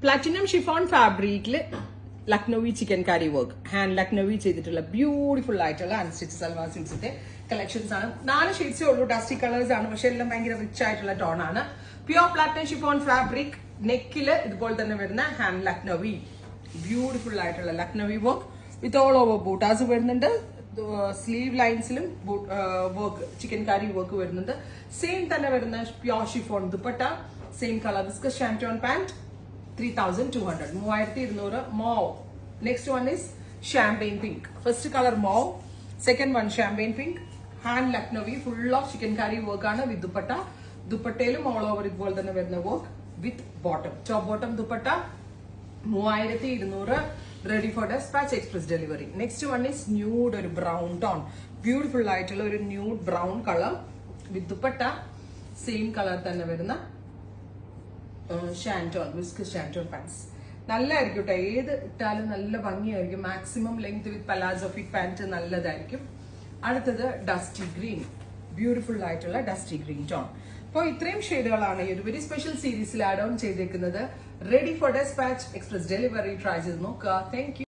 Platinum chiffon fabric Lucknowi chikankari work. Hand Lucknowi cheyidittulla beautiful aayittulla unstitched salwar suits collections aanu. 4 shades ullu dusty colors aanu പക്ഷേ എല്ലാം ഭയങ്കര rich ആയിട്ടുള്ള tone ആണ്. Pure platinum chiffon fabric neck il ഇതുപോലെ തന്നെ വരുന്ന hand Lucknowi beautiful ആയിട്ടുള്ള Lucknowi work with all over bootas വരുന്നുണ്ട്. Sleeve lines ilum work chikankari work വരുന്നുണ്ട്. Same തന്നെ വരുന്ന pure chiffon dupatta, same color viscose shanton pant 3200 3200 mauve. Next one is champagne pink. First color mauve, second one champagne pink. Hand Lucknowi full of chikankari work aanu with dupatta. Dupattailum all over it thanne varuna work with bottom. Top bottom dupatta 3200 ready for dispatch express delivery. Next one is nude or brown tone. Beautiful aayittulla oru nude brown color with dupatta same color thanne varuna shanton viscose shanton pants. നല്ലതായിരിക്കും ട്ടോ. ഏത് ഇട്ടാലും നല്ല ഭംഗിയായിരിക്കും. Maximum length with palazzo fit pant നല്ലതായിരിക്കും. അടുത്തത് dusty green, beautiful ആയിട്ടുള്ള dusty green tone. അപ്പോൾ ഇത്രയും ഷെയ്ഡുകളാണ് ഈ ഒരു വെരി സ്പെഷ്യൽ സീരീസിൽ ആഡ് ഓൺ ചെയ്തേക്കുന്നത്. Ready for dispatch express delivery try ചെയ്ത് നോക്കുക. Thank U.